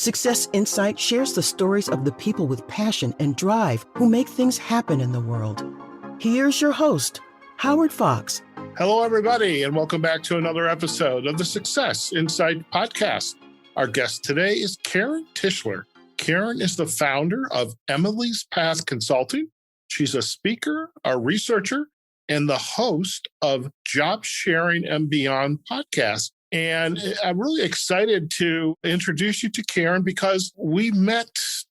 Success Insight shares the stories of the people with passion and drive who make things happen in the world. Here's your host, Howard Fox. Hello, everybody, and welcome back to another episode of the Success Insight podcast. Our guest today is Karin Tischler. Karin is the founder of Emily's Path Consulting. She's a speaker, a researcher, and the host of Job Sharing and Beyond podcast. And I'm really excited to introduce you to Karin because we met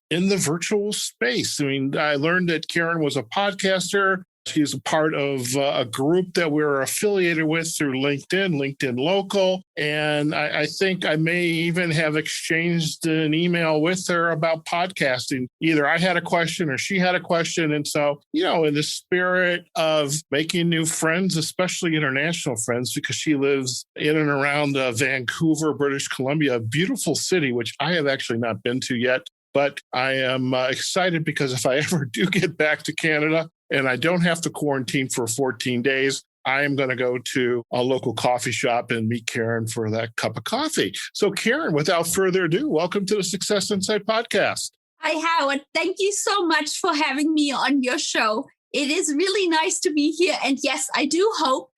in the virtual space. I mean, I learned that Karin was a podcaster. She's a part of a group that we're affiliated with through LinkedIn Local. And I think I may even have exchanged an email with her about podcasting. Either I had a question or she had a question. And so, in the spirit of making new friends, especially international friends, because she lives in and around Vancouver, British Columbia, a beautiful city, which I have actually not been to yet. But I am excited because if I ever do get back to Canada, and I don't have to quarantine for 14 days, I am going to go to a local coffee shop and meet Karin for that cup of coffee. So Karin, without further ado, welcome to the Success Insight podcast. Hi, Howard. Thank you so much for having me on your show. It is really nice to be here. And yes, I do hope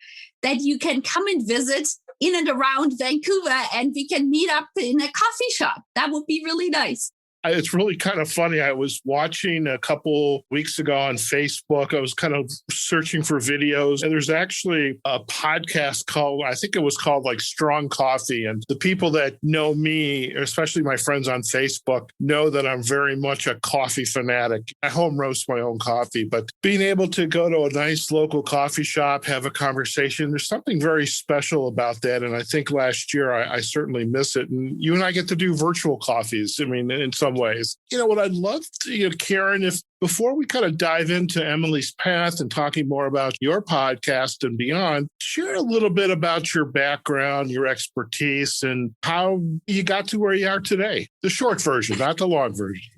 that you can come and visit in and around Vancouver and we can meet up in a coffee shop. That would be really nice. It's really kind of funny. I was watching a couple weeks ago on Facebook. I was kind of searching for videos, and there's actually a podcast I think it was called like Strong Coffee. And the people that know me, especially my friends on Facebook, know that I'm very much a coffee fanatic. I home roast my own coffee, but being able to go to a nice local coffee shop, have a conversation, there's something very special about that. And I think last year I certainly miss it. And you and I get to do virtual coffees. I mean, in some ways. What I'd love to, Karin, if before we kind of dive into Emily's Path and talking more about your podcast and beyond, share a little bit about your background, your expertise, and how you got to where you are today. The short version, not the long version.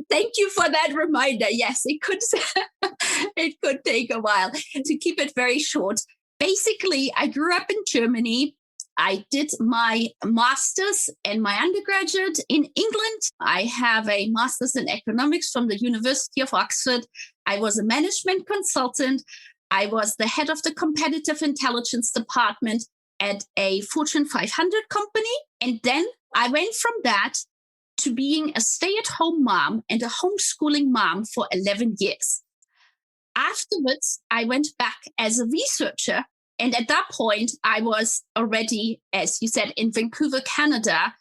Thank you for that reminder. Yes, it could take a while. To keep it very short, basically, I grew up in Germany. I did my master's and my undergraduate in England. I have a master's in economics from the University of Oxford. I was a management consultant. I was the head of the competitive intelligence department at a Fortune 500 company. And then I went from that to being a stay-at-home mom and a homeschooling mom for 11 years. Afterwards, I went back as a researcher. And at that point, I was already, as you said, in Vancouver, Canada.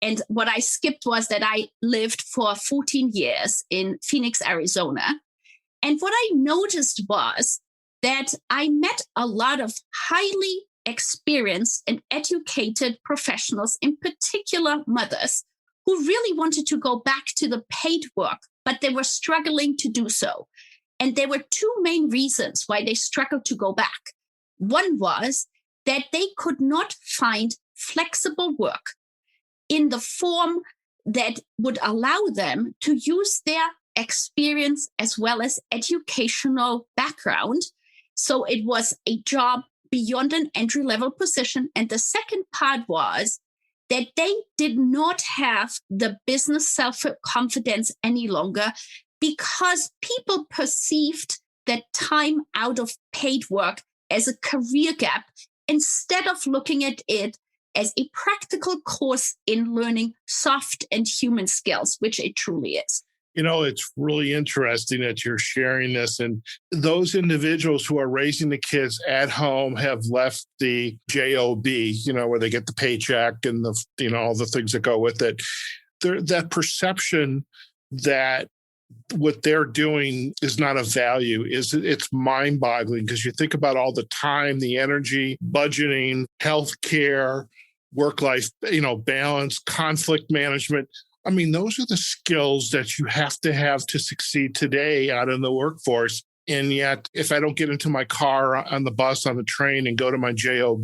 And what I skipped was that I lived for 14 years in Phoenix, Arizona. And what I noticed was that I met a lot of highly experienced and educated professionals, in particular mothers, who really wanted to go back to the paid work, but they were struggling to do so. And there were two main reasons why they struggled to go back. One was that they could not find flexible work in the form that would allow them to use their experience as well as educational background. So it was a job beyond an entry-level position. And the second part was that they did not have the business self-confidence any longer because people perceived that time out of paid work as a career gap, instead of looking at it as a practical course in learning soft and human skills, which it truly is. It's really interesting that you're sharing this. And those individuals who are raising the kids at home have left the job, where they get the paycheck and all the things that go with it. That perception that what they're doing is not of value. It's mind-boggling because you think about all the time, the energy, budgeting, healthcare, work-life, balance, conflict management. I mean, those are the skills that you have to succeed today out in the workforce. And yet, if I don't get into my car, on the bus, on the train, and go to my job,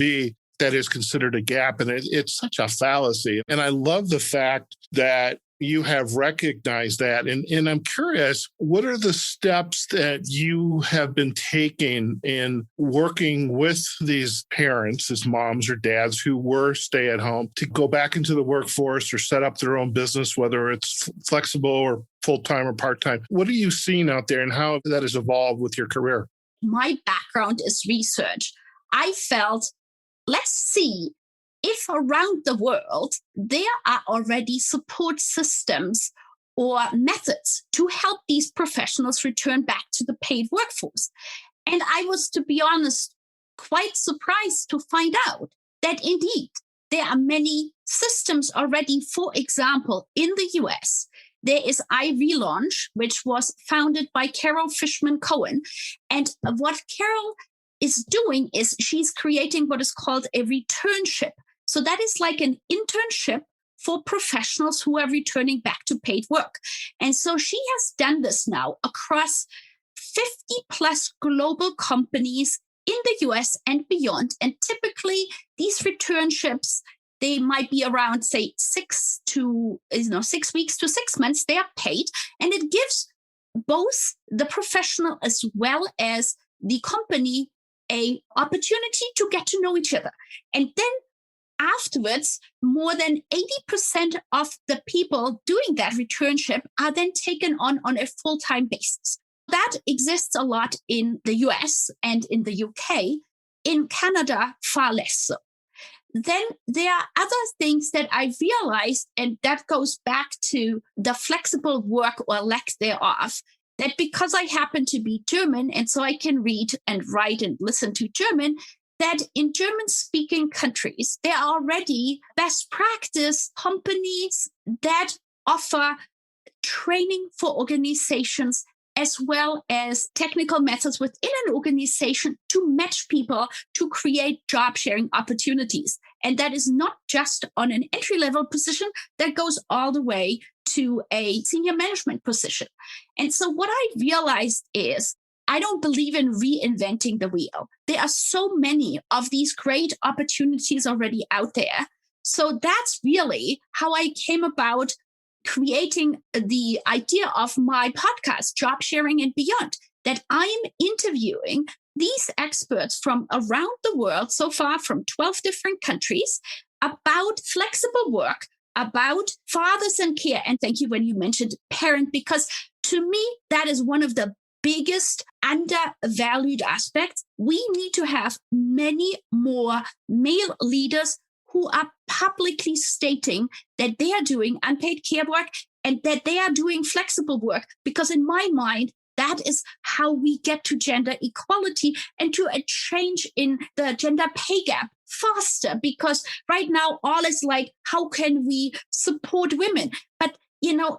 that is considered a gap. And it's such a fallacy. And I love the fact that you have recognized that. And I'm curious, what are the steps that you have been taking in working with these parents, as moms or dads who were stay at home, to go back into the workforce or set up their own business, whether it's flexible or full-time or part-time? What are you seeing out there and how that has evolved with your career? My background is research. I felt, let's see if around the world there are already support systems or methods to help these professionals return back to the paid workforce. And I was, to be honest, quite surprised to find out that indeed there are many systems already. For example, in the US, there is iRelaunch, which was founded by Carol Fishman Cohen. And what Carol is doing is she's creating what is called a returnship. So that is like an internship for professionals who are returning back to paid work. And so she has done this now across 50 plus global companies in the US and beyond. And typically these returnships, they might be around, say, 6 weeks to 6 months. They are paid, and it gives both the professional as well as the company a opportunity to get to know each other. And then afterwards, more than 80% of the people doing that returnship are then taken on a full-time basis. That exists a lot in the US and in the UK. In Canada, far less so. Then there are other things that I realized, and that goes back to the flexible work or lack thereof, that because I happen to be German, and so I can read and write and listen to German, that in German-speaking countries, there are already best practice companies that offer training for organizations as well as technical methods within an organization to match people to create job sharing opportunities. And that is not just on an entry-level position, that goes all the way to a senior management position. And so what I realized is I don't believe in reinventing the wheel. There are so many of these great opportunities already out there. So that's really how I came about creating the idea of my podcast, Job Sharing and Beyond, that I'm interviewing these experts from around the world, so far from 12 different countries, about flexible work, about fathers and care. And thank you when you mentioned parent, because to me, that is one of the biggest undervalued aspects. We need to have many more male leaders who are publicly stating that they are doing unpaid care work and that they are doing flexible work. Because in my mind, that is how we get to gender equality and to a change in the gender pay gap faster. Because right now, all is like, how can we support women? But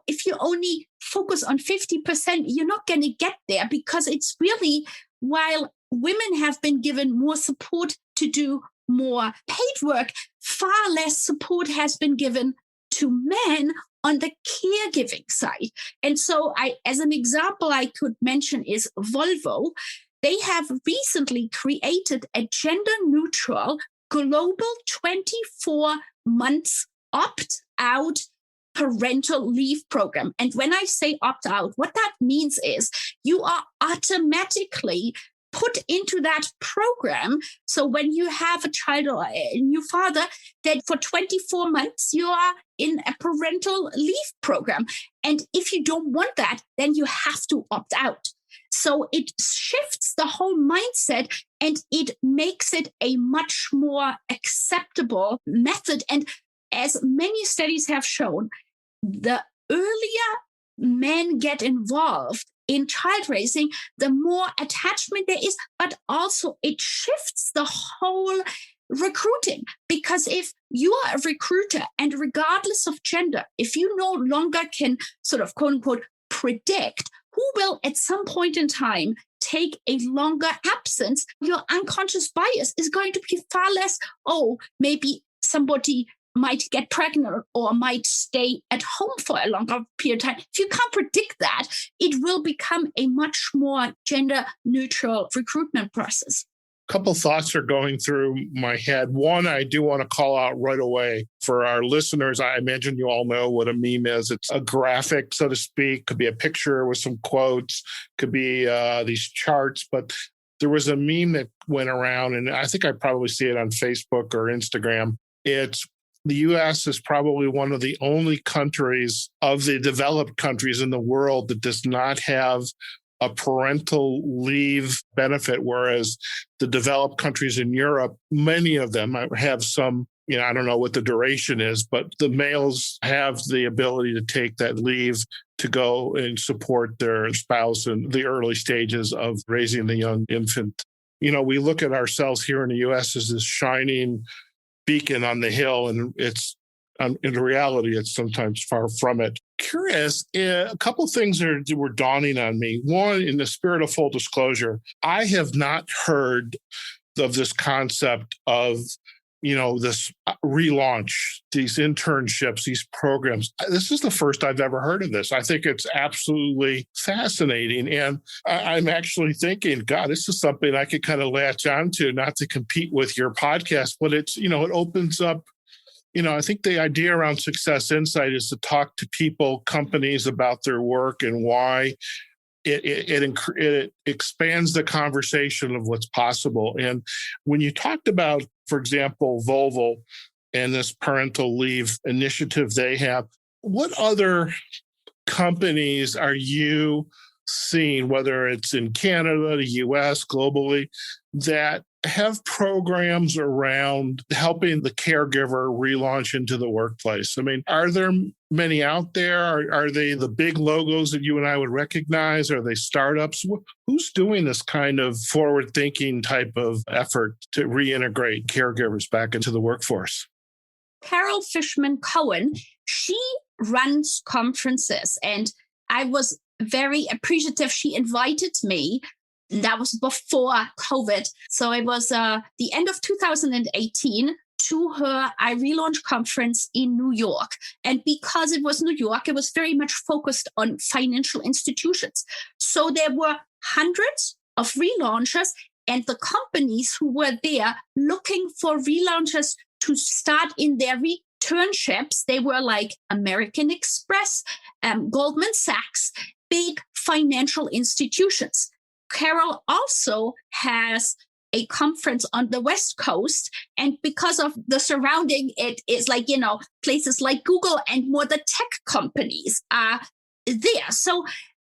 if you only focus on 50%, you're not going to get there, because it's really, while women have been given more support to do more paid work, far less support has been given to men on the caregiving side. And so as an example I could mention is Volvo. They have recently created a gender-neutral global 24 months opt-out parental leave program. And when I say opt out, what that means is you are automatically put into that program. So when you have a child or a new father, that for 24 months, you are in a parental leave program. And if you don't want that, then you have to opt out. So it shifts the whole mindset and it makes it a much more acceptable method. And as many studies have shown, the earlier men get involved in child raising, the more attachment there is, but also it shifts the whole recruiting. Because if you are a recruiter and regardless of gender, if you no longer can sort of quote unquote predict who will at some point in time take a longer absence, your unconscious bias is going to be far less, maybe somebody might get pregnant or might stay at home for a longer period of time. If you can't predict that, it will become a much more gender neutral recruitment process. couple thoughts are going through my head. One, I do want to call out right away for our listeners. I imagine you all know what a meme is. It's a graphic, so to speak. Could be a picture with some quotes, could be these charts. But there was a meme that went around, and I think I probably see it on Facebook or Instagram. It's the U.S. is probably one of the only countries of the developed countries in the world that does not have a parental leave benefit, whereas the developed countries in Europe, many of them have some, I don't know what the duration is, but the males have the ability to take that leave to go and support their spouse in the early stages of raising the young infant. We look at ourselves here in the U.S. as this shining beacon on the hill, and it's in reality, it's sometimes far from it. Curious, a couple of things were dawning on me. One, in the spirit of full disclosure, I have not heard of this concept of, this relaunch, these internships, these programs. This is the first I've ever heard of this. I think it's absolutely fascinating. And I'm actually thinking, God, this is something I could kind of latch onto, not to compete with your podcast, but it's, it opens up. I think the idea around Success Insight is to talk to people, companies about their work and why it expands the conversation of what's possible. And when you talked about, for example, Volvo and this parental leave initiative they have, what other companies are you seeing, whether it's in Canada, the US, globally, that have programs around helping the caregiver relaunch into the workplace? I mean, are there many out there? Are they the big logos that you and I would recognize? Are they startups? Who's doing this kind of forward-thinking type of effort to reintegrate caregivers back into the workforce? Carol Fishman Cohen, she runs conferences, and I was very appreciative. She invited me. That was before COVID. So it was the end of 2018 to her iRelaunch conference in New York. And because it was New York, it was very much focused on financial institutions. So there were hundreds of relaunchers, and the companies who were there looking for relaunchers to start in their returnships, they were like American Express, Goldman Sachs, big financial institutions. Carol also has a conference on the West Coast, and because of the surrounding, it is like, places like Google and more the tech companies are there. So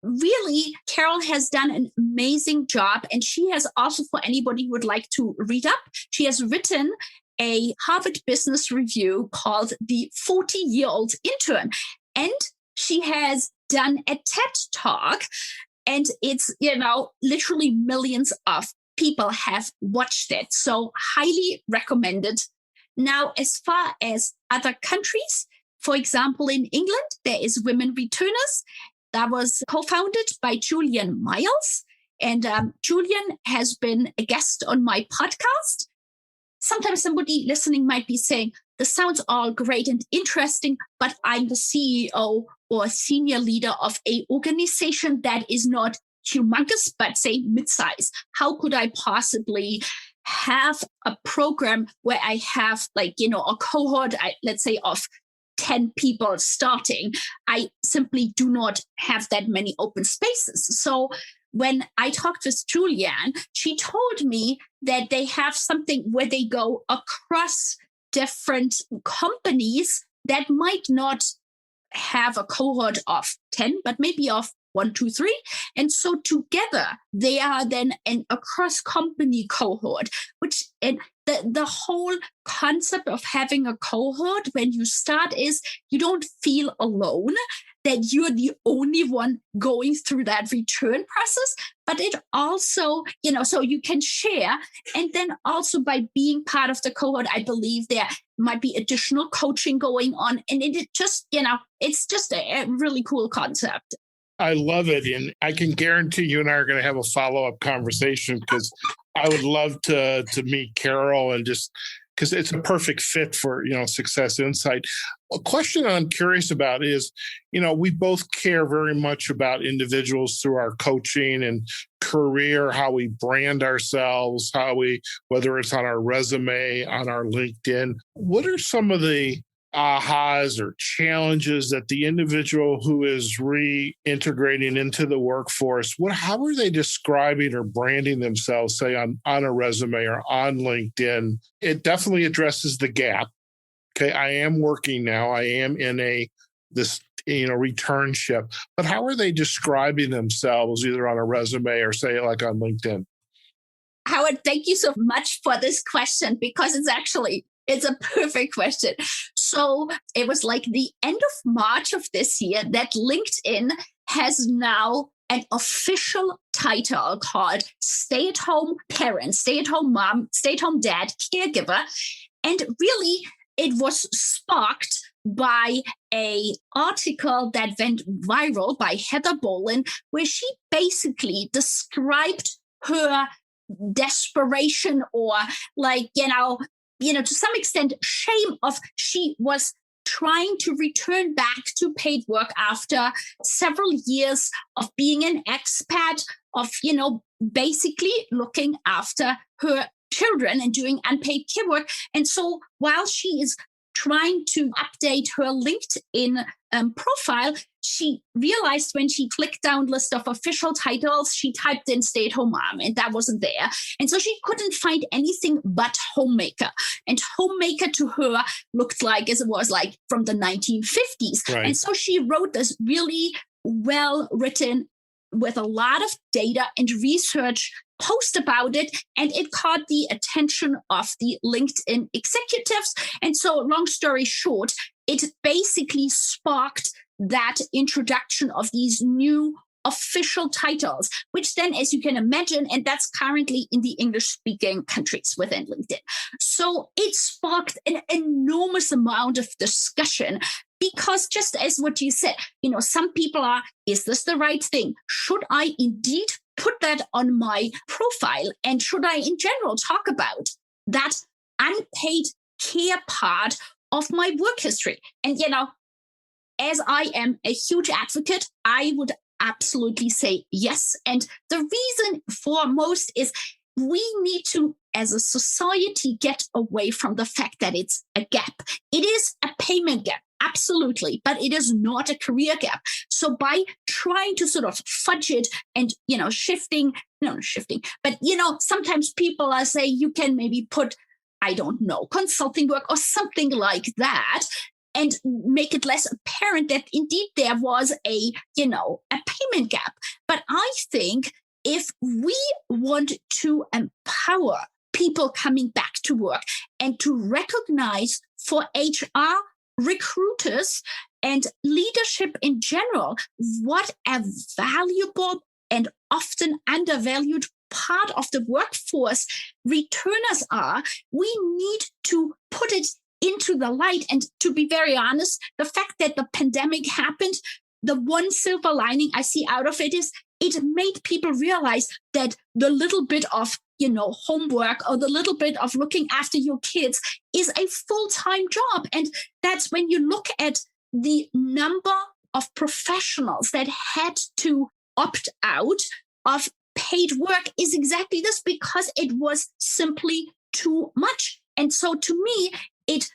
really, Carol has done an amazing job, and she has also, for anybody who would like to read up, she has written a Harvard Business Review called The 40-Year-Old Intern, and she has done a TED Talk. And it's, literally millions of people have watched it. So highly recommended. Now, as far as other countries, for example, in England, there is Women Returners. That was co-founded by Julian Miles. And Julian has been a guest on my podcast. Sometimes somebody listening might be saying, this sounds all great and interesting, but I'm the CEO or senior leader of an organization that is not humongous, but say mid-size. How could I possibly have a program where I have a cohort, let's say of 10 people starting? I simply do not have that many open spaces. So when I talked with Julianne, she told me that they have something where they go across different companies that might not have a cohort of 10, but maybe of 1, 2, 3. And so together they are then a cross-company cohort, which and the whole concept of having a cohort when you start is you don't feel alone, that you're the only one going through that return process, but it also, so you can share. And then also by being part of the cohort, I believe there might be additional coaching going on. And it just, it's just a really cool concept. I love it. And I can guarantee you and I are going to have a follow-up conversation because I would love to meet Carol and just because it's a perfect fit for, Success Insight. A question I'm curious about is, we both care very much about individuals through our coaching and career, how we brand ourselves, whether it's on our resume, on our LinkedIn. What are some of the ahas or challenges that the individual who is reintegrating into the workforce, how are they describing or branding themselves, say on a resume or on LinkedIn? It definitely addresses the gap. Okay, I am working now. I am in this returnship. But how are they describing themselves either on a resume or say like on LinkedIn? Howard, thank you so much for this question, because it's a perfect question. So it was like the end of March of this year that LinkedIn has now an official title called stay-at-home parent, stay-at-home mom, stay-at-home dad, caregiver. And really, it was sparked by an article that went viral by Heather Bolin, where she basically described her desperation or to some extent shame of she was trying to return back to paid work after several years of being an expat, of basically looking after her children and doing unpaid care work. And so while she is trying to update her LinkedIn profile, she realized when she clicked down list of official titles, she typed in stay-at-home mom, and that wasn't there. And so she couldn't find anything but homemaker. And homemaker to her looked like as it was like from the 1950s. Right. And so she wrote this really well-written, with a lot of data and research, post about it, and it caught the attention of the LinkedIn executives. And so, long story short, it basically sparked that introduction of these new official titles, which then, as you can imagine, and that's currently in the English-speaking countries within LinkedIn. So it sparked an enormous amount of discussion, because just as what you said, some people are, is this the right thing? Should I indeed put that on my profile? And should I in general talk about that unpaid care part of my work history? And, as I am a huge advocate, I would absolutely say yes. And the reason foremost is we need to, as a society, get away from the fact that it's a gap. It is a payment gap. Absolutely. But it is not a career gap. So by trying to sort of fudge it and, but, sometimes people are saying you can maybe put, I don't know, consulting work or something like that, and make it less apparent that indeed there was a payment gap. But I think if we want to empower people coming back to work and to recognize for HR recruiters and leadership in general what a valuable and often undervalued part of the workforce returners are, we need to put it into the light. And to be very honest, the fact that the pandemic happened, the one silver lining I see out of it is it made people realize that the little bit of homework or the little bit of looking after your kids is a full-time job. And that's when you look at the number of professionals that had to opt out of paid work is exactly this, because it was simply too much. And so to me, it,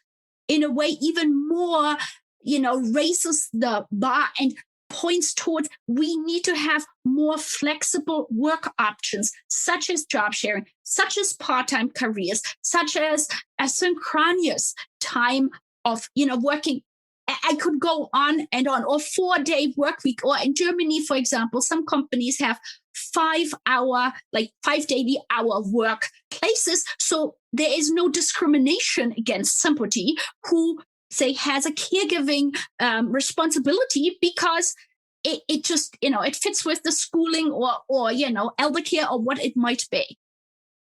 in a way, even more, raises the bar and points towards we need to have more flexible work options, such as job sharing, such as part-time careers, such as asynchronous time of, working. I could go on and on, or 4-day work week, or in Germany, for example, some companies have 5 daily hour work places. So there is no discrimination against somebody who, say, has a caregiving responsibility, because it just, it fits with the schooling or elder care or what it might be.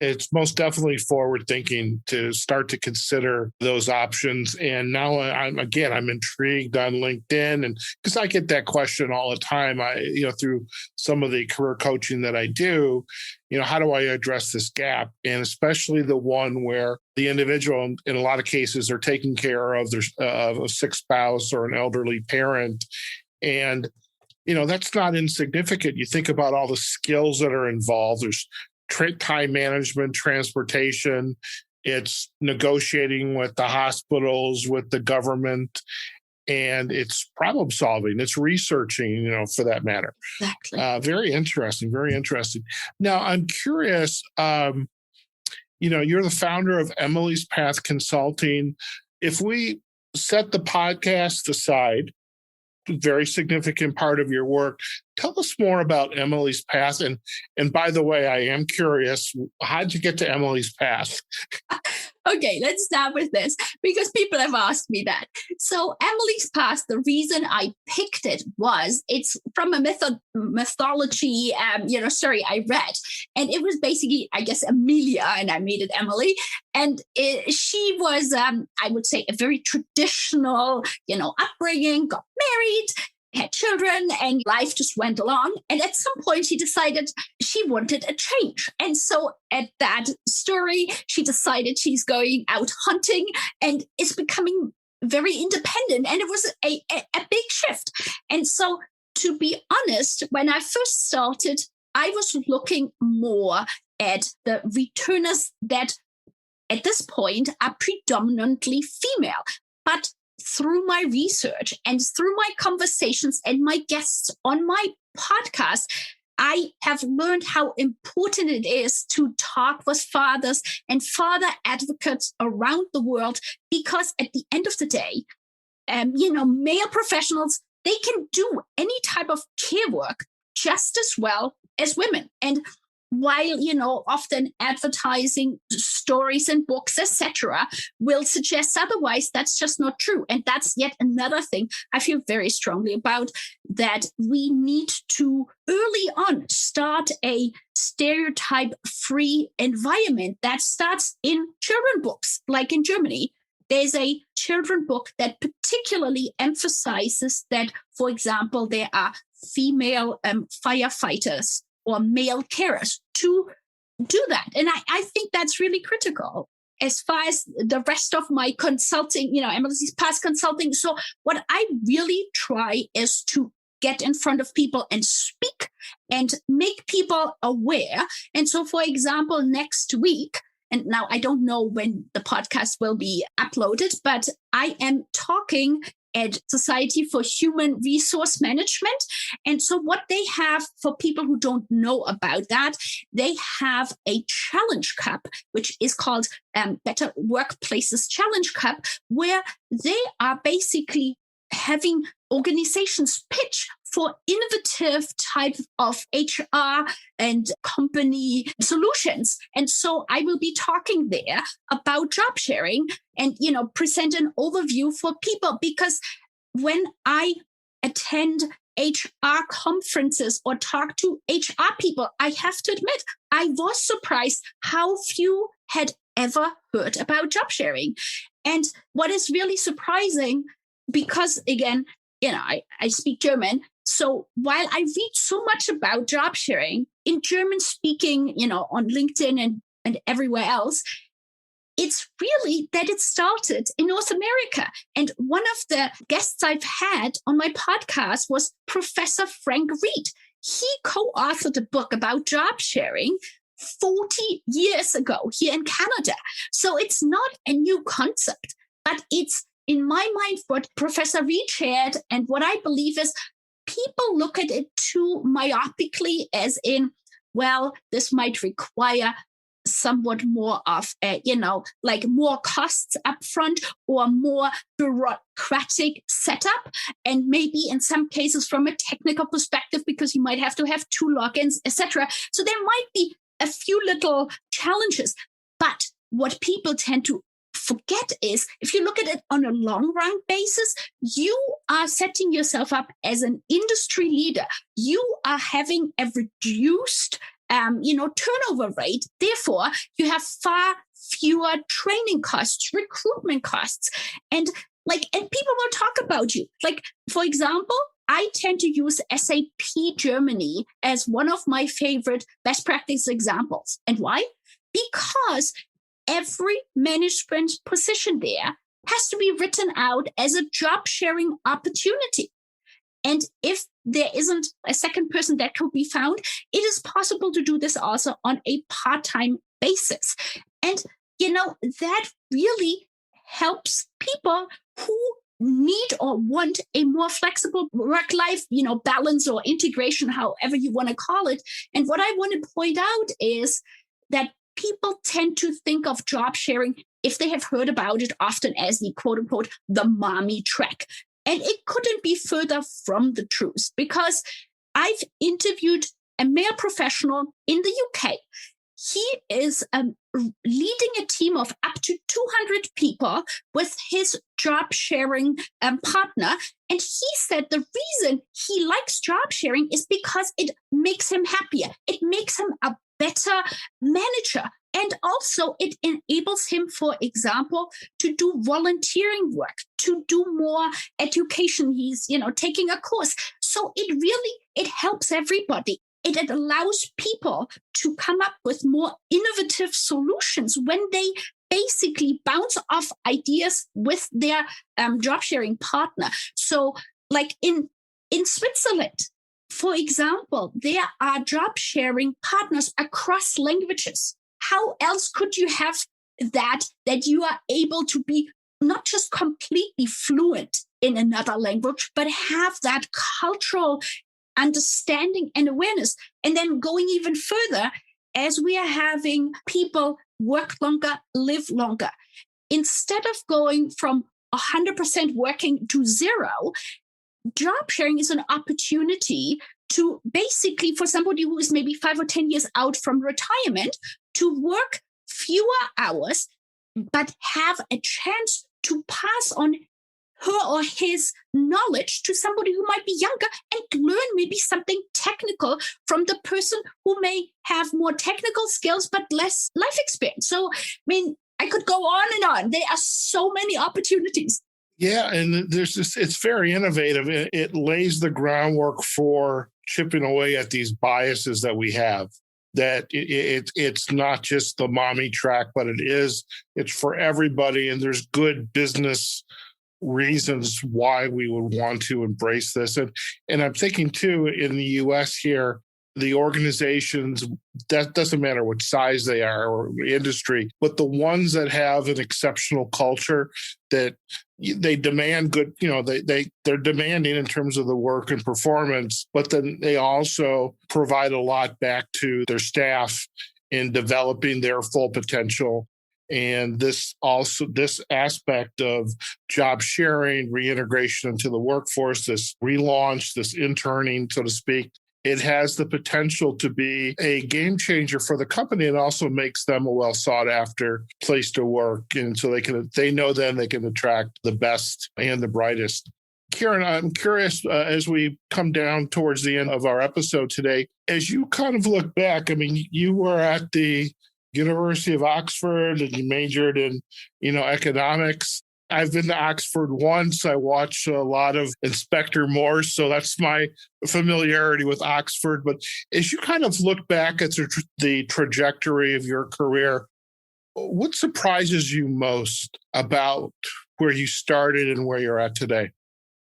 it's most definitely forward thinking to start to consider those options. And now I'm intrigued on LinkedIn, and because I get that question all the time, through some of the career coaching that I do, how do I address this gap? And especially the one where the individual, in a lot of cases, are taking care of a sick spouse or an elderly parent. And, that's not insignificant. You think about all the skills that are involved. There's time management, transportation, it's negotiating with the hospitals, with the government, and it's problem solving, it's researching, for that matter. Exactly. Very interesting, very interesting. Now, I'm curious, you're the founder of Emily's Path Consulting. If we set the podcast aside, very significant part of your work. Tell us more about Emily's Path. And by the way, I am curious, how did you get to Emily's Path? Okay, let's start with this because people have asked me that. So Emily's Path, the reason I picked it was it's from a mythology, story I read. And it was basically, I guess, Amelia, and I made it Emily. And she was, I would say, a very traditional, upbringing, got married, had children, and life just went along. And at some point, she decided she wanted a change. And so at that story, she decided she's going out hunting and is becoming very independent. And it was a big shift. And so, to be honest, when I first started, I was looking more at the returners that at this point are predominantly female. But through my research and through my conversations and my guests on my podcast, I have learned how important it is to talk with fathers and father advocates around the world, because at the end of the day, male professionals, they can do any type of care work just as well as women. And while, often advertising stories and books, etc., will suggest otherwise, that's just not true. And that's yet another thing I feel very strongly about, that we need to early on start a stereotype-free environment that starts in children books, like in Germany. There's a children book that particularly emphasizes that, for example, there are female firefighters or male carers to do that. And I think that's really critical as far as the rest of my consulting, Emily's Path Consulting. So what I really try is to get in front of people and speak and make people aware. And so, for example, next week, and now I don't know when the podcast will be uploaded, but I am talking at Society for Human Resource Management. And so what they have, for people who don't know about that, they have a challenge cup, which is called Better Workplaces Challenge Cup, where they are basically having organizations pitch for innovative type of HR and company solutions. And so I will be talking there about job sharing and, present an overview for people, because when I attend HR conferences or talk to HR people, I have to admit, I was surprised how few had ever heard about job sharing. And what is really surprising, because again, I speak German. So while I read so much about job sharing in German speaking, on LinkedIn and everywhere else, it's really that it started in North America. And one of the guests I've had on my podcast was Professor Frank Reed. He co-authored a book about job sharing 40 years ago here in Canada. So it's not a new concept, but it's, in my mind, what Professor Reed shared, and what I believe is people look at it too myopically, as in, well, this might require somewhat more of, like more costs upfront or more bureaucratic setup. And maybe in some cases from a technical perspective, because you might have to have 2 logins, etc. So there might be a few little challenges. But what people tend to forget is, if you look at it on a long run basis, you are setting yourself up as an industry leader. You are having a reduced turnover rate. Therefore, you have far fewer training costs, recruitment costs, and people will talk about you. Like, for example, I tend to use SAP Germany as one of my favorite best practice examples. And why? Because every management position there has to be written out as a job sharing opportunity. And if there isn't a second person that could be found, it is possible to do this also on a part-time basis. And, that really helps people who need or want a more flexible work-life, balance or integration, however you want to call it. And what I want to point out is that people tend to think of job sharing, if they have heard about it, often as the quote unquote, the mommy track. And it couldn't be further from the truth, because I've interviewed a male professional in the UK. He is leading a team of up to 200 people with his job sharing partner. And he said the reason he likes job sharing is because it makes him happier. It makes him a better manager. And also it enables him, for example, to do volunteering work, to do more education. He's, taking a course. So it helps everybody. It allows people to come up with more innovative solutions when they basically bounce off ideas with their job sharing partner. So like in Switzerland, for example, there are job sharing partners across languages. How else could you have that you are able to be not just completely fluent in another language, but have that cultural understanding and awareness? And then going even further, as we are having people work longer, live longer, instead of going from 100% working to zero, job sharing is an opportunity to basically, for somebody who is maybe 5 or 10 years out from retirement, to work fewer hours, but have a chance to pass on her or his knowledge to somebody who might be younger and learn maybe something technical from the person who may have more technical skills but less life experience. So, I could go on and on. There are so many opportunities. Yeah, and it's very innovative. It lays the groundwork for chipping away at these biases that we have. That it's not just the mommy track, but it's for everybody. And there's good business reasons why we would want to embrace this. And I'm thinking too, in the US here, the organizations, that doesn't matter what size they are or industry, but the ones that have an exceptional culture, that they demand good, they're demanding in terms of the work and performance, but then they also provide a lot back to their staff in developing their full potential. And this aspect of job sharing, reintegration into the workforce, this relaunch, this interning, so to speak, it has the potential to be a game changer for the company, and also makes them a well sought after place to work. And so they know then they can attract the best and the brightest. Karin, I'm curious, as we come down towards the end of our episode today, as you kind of look back, you were at the University of Oxford and you majored in, economics. I've been to Oxford once. I watched a lot of Inspector Morse, so that's my familiarity with Oxford. But as you kind of look back at the trajectory of your career, what surprises you most about where you started and where you're at today?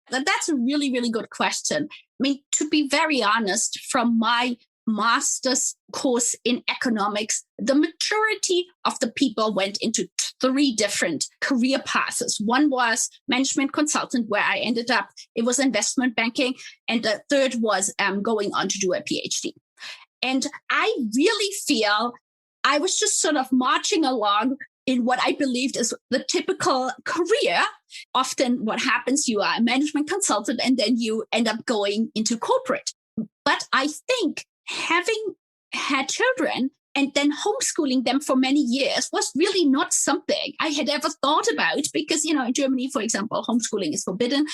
That's a really, really good question. To be very honest, from my master's course in economics, the majority of the people went into 3 different career paths. One was management consultant, where I ended up. It was investment banking. And the third was going on to do a PhD. And I really feel I was just sort of marching along in what I believed is the typical career. Often what happens, you are a management consultant and then you end up going into corporate. But I think having had children and then homeschooling them for many years was really not something I had ever thought about, because, in Germany, for example, homeschooling is forbidden.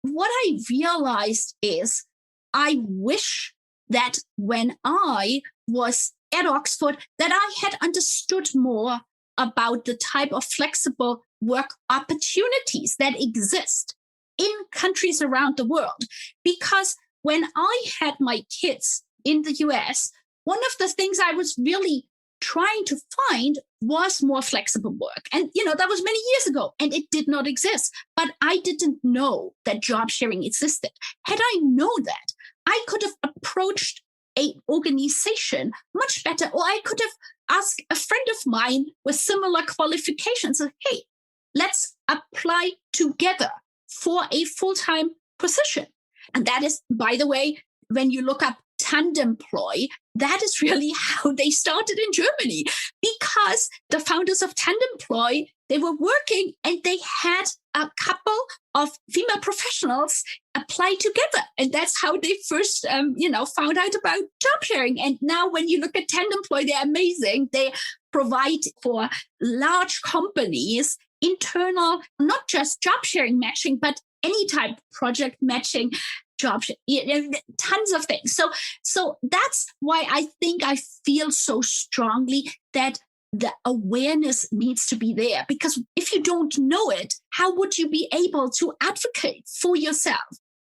What I realized is I wish that when I was at Oxford that I had understood more about the type of flexible work opportunities that exist in countries around the world. Because when I had my kids in the US, one of the things I was really trying to find was more flexible work. And, that was many years ago and it did not exist. But I didn't know that job sharing existed. Had I known that, I could have approached an organization much better, or I could have asked a friend of mine with similar qualifications, hey, let's apply together for a full-time position. And that is, by the way, when you look up Tandemploy, that is really how they started in Germany, because the founders of Tandemploy, they were working and they had a couple of female professionals apply together. And that's how they first, found out about job sharing. And now when you look at Tandemploy, they're amazing. They provide for large companies internal, not just job sharing matching, but any type of project matching, tons of things. So that's why I think I feel so strongly that the awareness needs to be there. Because if you don't know it, how would you be able to advocate for yourself?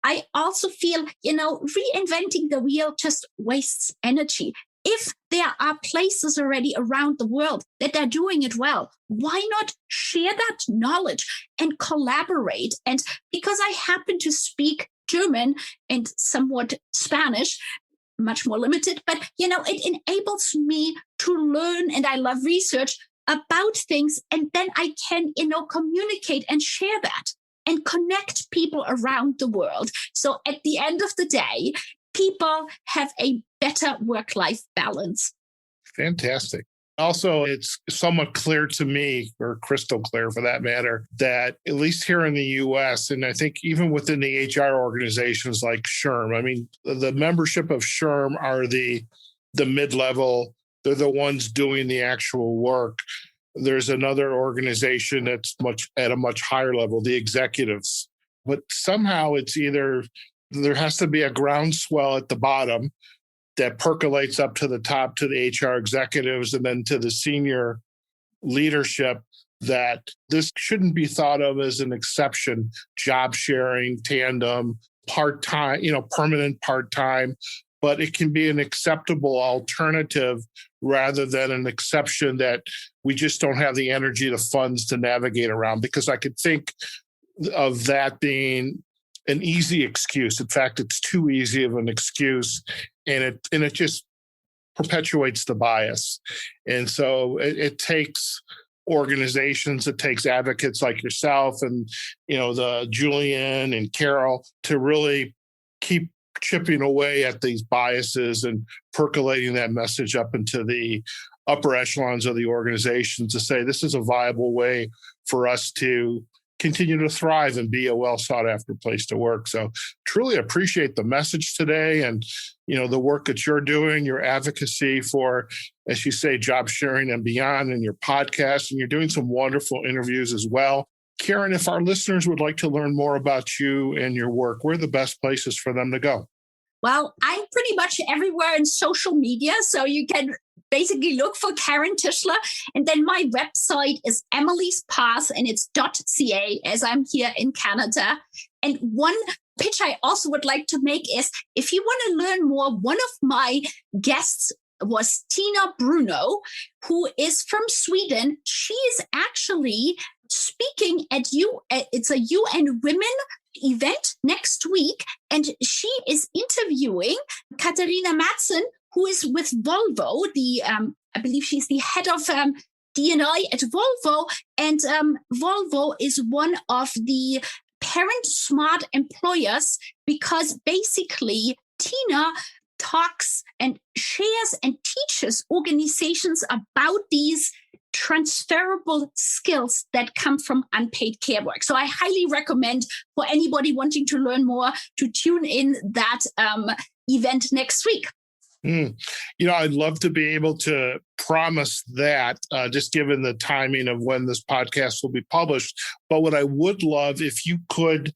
I also feel, reinventing the wheel just wastes energy. If there are places already around the world that are doing it well, why not share that knowledge and collaborate? And because I happen to speak German and somewhat Spanish, much more limited, but it enables me to learn, and I love research about things, and then I can communicate and share that and connect people around the world. So at the end of the day, people have a better work-life balance. Fantastic. Also, it's somewhat clear to me, or crystal clear for that matter, that at least here in the US, and I think even within the HR organizations like SHRM, I mean, the membership of SHRM are the mid-level. They're the ones doing the actual work. There's another organization that's at a much higher level, the executives. But somehow it's either there has to be a groundswell at the bottom that percolates up to the top, to the HR executives, and then to the senior leadership, that this shouldn't be thought of as an exception, job sharing, tandem, part-time, permanent part-time, but it can be an acceptable alternative rather than an exception that we just don't have the energy, the funds to navigate around. Because I could think of that being an easy excuse. In fact, it's too easy of an excuse, and it just perpetuates the bias. And so it takes organizations, it takes advocates like yourself and the Julian and Carol to really keep chipping away at these biases and percolating that message up into the upper echelons of the organization to say this is a viable way for us to continue to thrive and be a well sought after place to work. So truly appreciate the message today and, the work that you're doing, your advocacy for, as you say, job sharing and beyond, and your podcast, and you're doing some wonderful interviews as well. Karin, if our listeners would like to learn more about you and your work, where are the best places for them to go? Well, I'm pretty much everywhere in social media, so you can basically look for Karin Tischler. And then my website is Emily's Path, and it's .ca, as I'm here in Canada. And one pitch I also would like to make is, if you want to learn more, one of my guests was Tina Bruno, who is from Sweden. She is actually speaking at it's a UN Women event next week, and she is interviewing Katarina Madsen, who is with Volvo. I believe she's the head of D&I at Volvo, and Volvo is one of the parent smart employers, because basically Tina talks and shares and teaches organizations about these transferable skills that come from unpaid care work. So I highly recommend for anybody wanting to learn more to tune in that event next week. I'd love to be able to promise that, just given the timing of when this podcast will be published. But what I would love, if you could,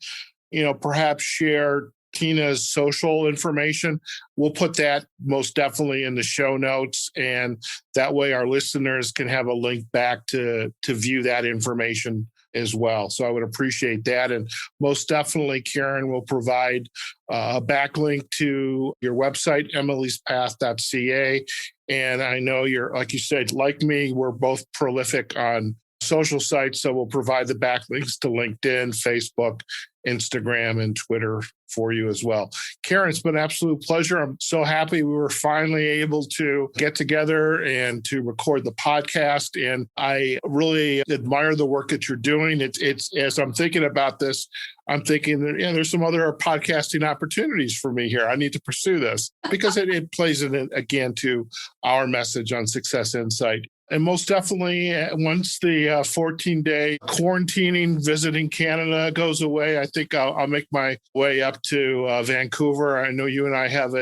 perhaps share Tina's social information. We'll put that most definitely in the show notes. And that way our listeners can have a link back to view that information as well. So I would appreciate that. And most definitely, Karin will provide a backlink to your website, emily'spath.ca. And I know you're, like you said, like me, we're both prolific on social sites. So we'll provide the backlinks to LinkedIn, Facebook, Instagram, and Twitter for you as well. Karin, it's been an absolute pleasure. I'm so happy we were finally able to get together and to record the podcast. And I really admire the work that you're doing. It's as I'm thinking about this, I'm thinking that there's some other podcasting opportunities for me here. I need to pursue this because it plays in again to our message on Success Insight. And most definitely, once the 14-day quarantining, visiting Canada goes away, I think I'll make my way up to Vancouver. I know you and I have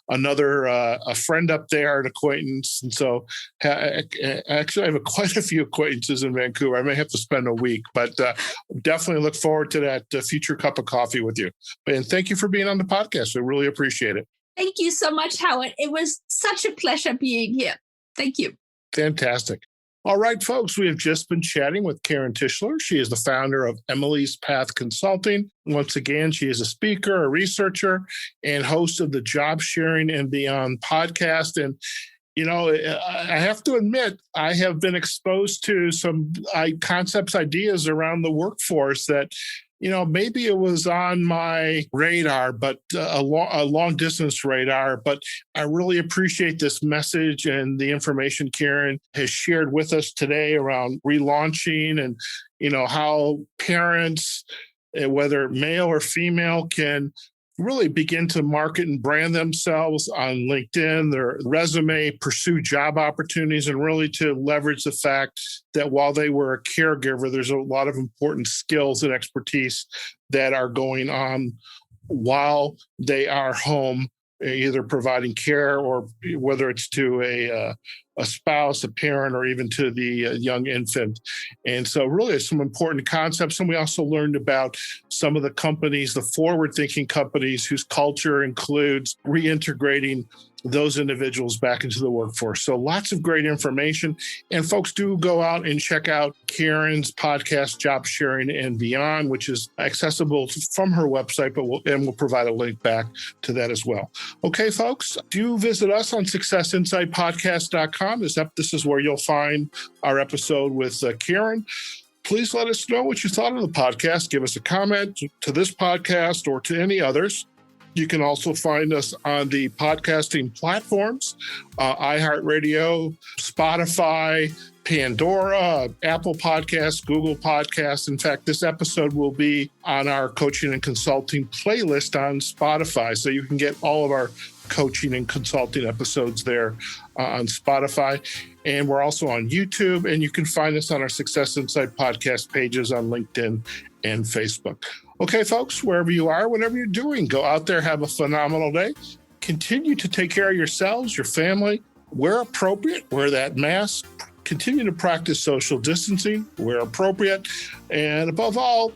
another friend up there, an acquaintance. And so actually, I have quite a few acquaintances in Vancouver. I may have to spend a week, but definitely look forward to that future cup of coffee with you. And thank you for being on the podcast. I really appreciate it. Thank you so much, Howard. It was such a pleasure being here. Thank you. Fantastic. All right, folks, we have just been chatting with Karin Tischler. She is the founder of Emily's Path Consulting. Once again, she is a speaker, a researcher, and host of the Job Sharing and Beyond podcast. And, I have to admit, I have been exposed to some concepts, ideas around the workforce that maybe it was on my radar, but a long distance radar. But I really appreciate this message and the information Karin has shared with us today around relaunching and, how parents, whether male or female, can really begin to market and brand themselves on LinkedIn, their resume, pursue job opportunities, and really to leverage the fact that while they were a caregiver, there's a lot of important skills and expertise that are going on while they are home, either providing care or whether it's to a spouse, a parent, or even to the young infant. And so really it's some important concepts. And we also learned about some of the companies, the forward-thinking companies whose culture includes reintegrating those individuals back into the workforce. So lots of great information. And folks, do go out and check out Karin's podcast, Job Sharing and Beyond, which is accessible from her website, but we'll provide a link back to that as well. Okay, folks, do visit us on successinsightpodcast.com. This is where you'll find our episode with Karin. Please let us know what you thought of the podcast. Give us a comment to this podcast or to any others. You can also find us on the podcasting platforms, iHeartRadio, Spotify, Pandora, Apple Podcasts, Google Podcasts. In fact, this episode will be on our coaching and consulting playlist on Spotify. So you can get all of our coaching and consulting episodes there on Spotify. And we're also on YouTube. And you can find us on our Success Insight podcast pages on LinkedIn and Facebook. Okay, folks, wherever you are, whatever you're doing, go out there, have a phenomenal day. Continue to take care of yourselves, your family. Where appropriate, wear that mask. Continue to practice social distancing where appropriate. And above all,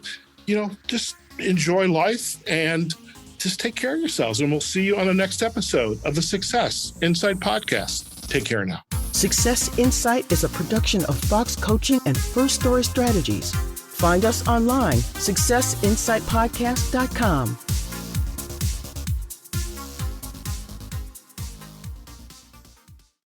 just enjoy life and just take care of yourselves. And we'll see you on the next episode of the Success Insight Podcast. Take care now. Success Insight is a production of Fox Coaching and First Story Strategies. Find us online, successinsightpodcast.com.